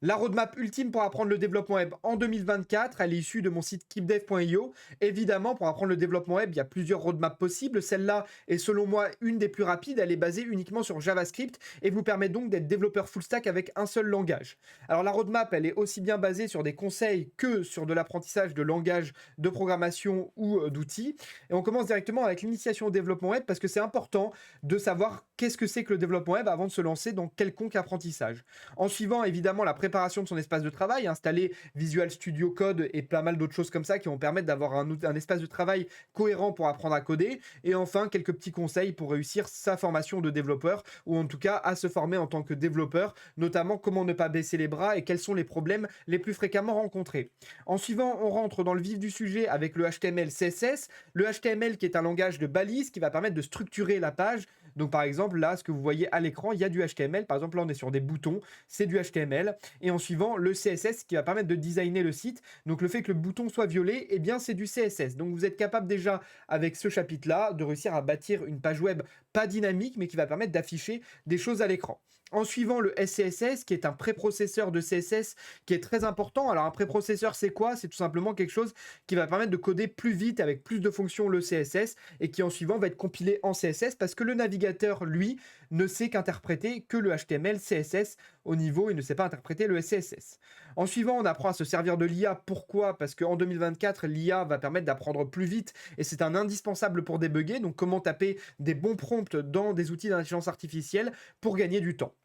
La roadmap ultime pour apprendre le développement web en 2024, elle est issue de mon site keepdev.io. Évidemment, pour apprendre le développement web, il y a plusieurs roadmaps possibles. Celle-là est selon moi une des plus rapides. Elle est basée uniquement sur JavaScript et vous permet donc d'être développeur full stack avec un seul langage. Alors la roadmap, elle est aussi bien basée sur des conseils que sur de l'apprentissage de langages de programmation ou d'outils. Et on commence directement avec l'initiation au développement web parce que c'est important de savoir qu'est-ce que c'est que le développement web avant de se lancer dans quelconque apprentissage. En suivant évidemment la préparation de son espace de travail, installer Visual Studio Code et pas mal d'autres choses comme ça qui vont permettre d'avoir un espace de travail cohérent pour apprendre à coder. Et enfin, quelques petits conseils pour réussir sa formation de développeur ou en tout cas à se former en tant que développeur, notamment comment ne pas baisser les bras et quels sont les problèmes les plus fréquemment rencontrés. En suivant, on rentre dans le vif du sujet avec le HTML, CSS. Le HTML qui est un langage de balise qui va permettre de structurer la page. Donc par exemple, là, ce que vous voyez à l'écran, il y a du HTML. Par exemple, là, on est sur des boutons, c'est du HTML. Et en suivant, le CSS qui va permettre de designer le site. Donc le fait que le bouton soit violet, eh bien c'est du CSS. Donc vous êtes capable déjà, avec ce chapitre-là, de réussir à bâtir une page web pas dynamique, mais qui va permettre d'afficher des choses à l'écran. En suivant le SCSS, qui est un préprocesseur de CSS qui est très important. Alors un préprocesseur, c'est quoi? C'est tout simplement quelque chose qui va permettre de coder plus vite avec plus de fonctions le CSS et qui en suivant va être compilé en CSS parce que le navigateur, lui, ne sait qu'interpréter que le HTML, CSS au niveau, il ne sait pas interpréter le CSS. En suivant, on apprend à se servir de l'IA. Pourquoi? Parce qu'en 2024, l'IA va permettre d'apprendre plus vite et c'est un indispensable pour débugger. Donc comment taper des bons prompts dans des outils d'intelligence artificielle pour gagner du temps.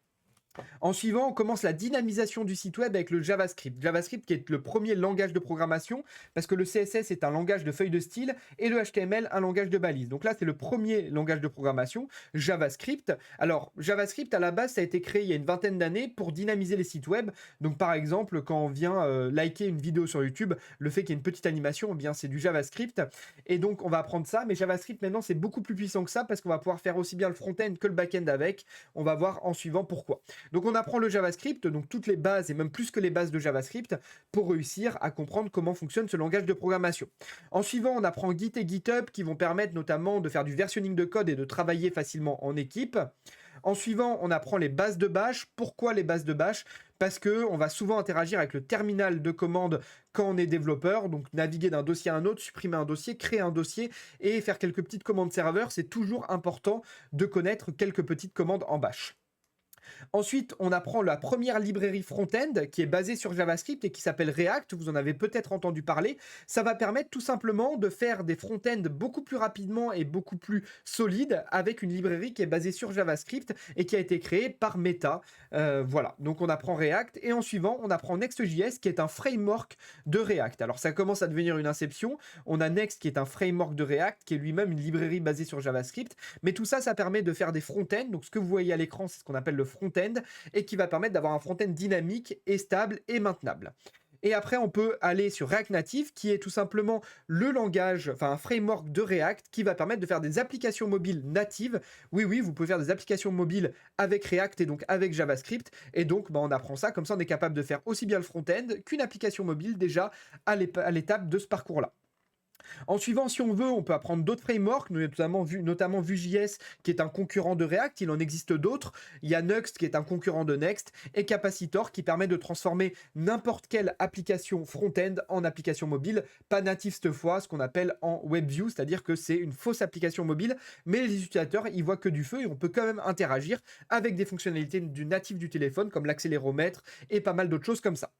En suivant, on commence la dynamisation du site web avec le JavaScript. JavaScript qui est le premier langage de programmation parce que le CSS est un langage de feuille de style et le HTML un langage de balise. Donc là, c'est le premier langage de programmation, JavaScript. Alors, JavaScript, à la base, ça a été créé il y a une vingtaine d'années pour dynamiser les sites web. Donc par exemple, quand on vient liker une vidéo sur YouTube, le fait qu'il y ait une petite animation, eh bien c'est du JavaScript. Et donc, on va apprendre ça. Mais JavaScript, maintenant, c'est beaucoup plus puissant que ça parce qu'on va pouvoir faire aussi bien le front-end que le back-end avec. On va voir en suivant pourquoi. Donc on apprend le JavaScript, donc toutes les bases et même plus que les bases de JavaScript pour réussir à comprendre comment fonctionne ce langage de programmation. En suivant, on apprend Git et GitHub qui vont permettre notamment de faire du versionning de code et de travailler facilement en équipe. En suivant, on apprend les bases de Bash. Pourquoi les bases de Bash? Parce que on va souvent interagir avec le terminal de commande quand on est développeur, donc naviguer d'un dossier à un autre, supprimer un dossier, créer un dossier et faire quelques petites commandes serveur. C'est toujours important de connaître quelques petites commandes en Bash. Ensuite, on apprend la première librairie front-end qui est basée sur JavaScript et qui s'appelle React. Vous en avez peut-être entendu parler. Ça va permettre tout simplement de faire des front-end beaucoup plus rapidement et beaucoup plus solides avec une librairie qui est basée sur JavaScript et qui a été créée par Meta. Voilà, donc on apprend React et en suivant, on apprend Next.js qui est un framework de React. Alors ça commence à devenir une inception. On a Next qui est un framework de React qui est lui-même une librairie basée sur JavaScript. Mais tout ça, ça permet de faire des front-end. Donc ce que vous voyez à l'écran, c'est ce qu'on appelle le front-end et qui va permettre d'avoir un front-end dynamique et stable et maintenable. Et après, on peut aller sur React Native, qui est tout simplement le langage, enfin un framework de React qui va permettre de faire des applications mobiles natives. Oui, oui, vous pouvez faire des applications mobiles avec React et donc avec JavaScript. Et donc, on apprend ça. Comme ça, on est capable de faire aussi bien le front-end qu'une application mobile déjà à l'étape de ce parcours-là. En suivant, si on veut, on peut apprendre d'autres frameworks, notamment Vue.js, qui est un concurrent de React. Il en existe d'autres. Il y a Nuxt, qui est un concurrent de Next, et Capacitor, qui permet de transformer n'importe quelle application front-end en application mobile, pas native cette fois, ce qu'on appelle en WebView, c'est-à-dire que c'est une fausse application mobile, mais les utilisateurs, ils voient que du feu, et on peut quand même interagir avec des fonctionnalités du natif du téléphone, comme l'accéléromètre, et pas mal d'autres choses comme ça.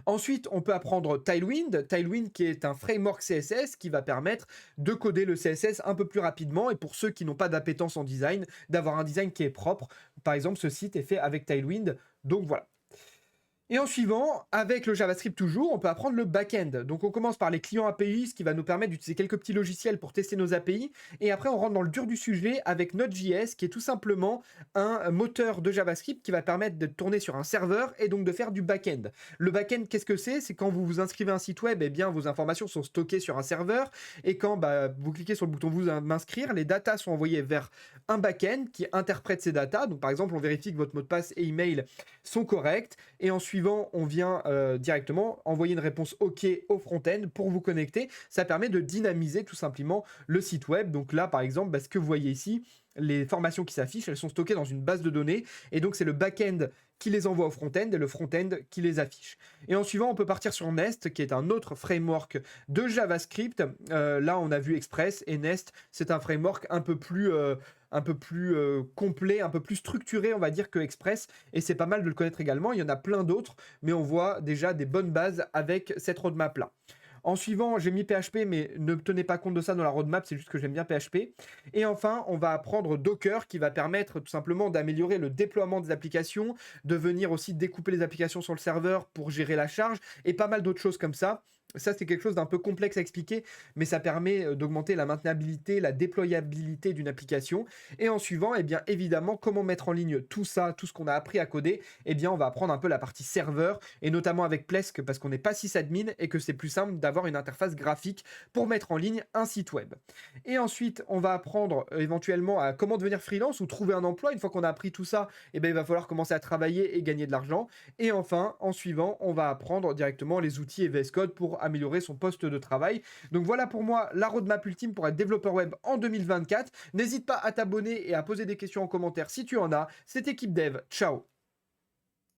Ensuite, on peut apprendre Tailwind. Tailwind qui est un framework CSS qui va permettre de coder le CSS un peu plus rapidement et pour ceux qui n'ont pas d'appétence en design, d'avoir un design qui est propre. Par exemple, ce site est fait avec Tailwind. Donc voilà. Et en suivant, avec le JavaScript toujours, on peut apprendre le back-end. Donc on commence par les clients API, ce qui va nous permettre d'utiliser quelques petits logiciels pour tester nos API. Et après, on rentre dans le dur du sujet avec Node.js, qui est tout simplement un moteur de JavaScript qui va permettre de tourner sur un serveur et donc de faire du back-end. Le back-end, qu'est-ce que c'est? C'est quand vous vous inscrivez à un site web, eh bien vos informations sont stockées sur un serveur. Et quand vous cliquez sur le bouton vous m'inscrire, les datas sont envoyées vers un back-end qui interprète ces datas. Donc par exemple, on vérifie que votre mot de passe et email sont corrects. Et ensuite, on vient directement envoyer une réponse OK au front-end pour vous connecter. Ça permet de dynamiser tout simplement le site web. Donc là, par exemple, ce que vous voyez ici, les formations qui s'affichent, elles sont stockées dans une base de données. Et donc, c'est le back-end qui les envoie au front-end et le front-end qui les affiche. Et en suivant, on peut partir sur Nest, qui est un autre framework de JavaScript. Là, on a vu Express et Nest, c'est un framework un peu plus complet, un peu plus structuré, on va dire, que Express. Et c'est pas mal de le connaître également. Il y en a plein d'autres, mais on voit déjà des bonnes bases avec cette roadmap-là. En suivant, j'ai mis PHP, mais ne tenez pas compte de ça dans la roadmap, c'est juste que j'aime bien PHP. Et enfin, on va apprendre Docker, qui va permettre tout simplement d'améliorer le déploiement des applications, de venir aussi découper les applications sur le serveur pour gérer la charge, et pas mal d'autres choses comme ça. Ça, c'est quelque chose d'un peu complexe à expliquer, mais ça permet d'augmenter la maintenabilité, la déployabilité d'une application. Et en suivant, eh bien, évidemment, comment mettre en ligne tout ça, tout ce qu'on a appris à coder, eh bien, on va apprendre un peu la partie serveur, et notamment avec Plesk, parce qu'on n'est pas sysadmin, et que c'est plus simple d'avoir une interface graphique pour mettre en ligne un site web. Et ensuite, on va apprendre éventuellement à comment devenir freelance ou trouver un emploi. Une fois qu'on a appris tout ça, eh bien, il va falloir commencer à travailler et gagner de l'argent. Et enfin, en suivant, on va apprendre directement les outils et VS Code pour améliorer son poste de travail. Donc voilà pour moi la roadmap ultime pour être développeur web en 2024. N'hésite pas à t'abonner et à poser des questions en commentaire si tu en as. C'était Keep Dev. Ciao.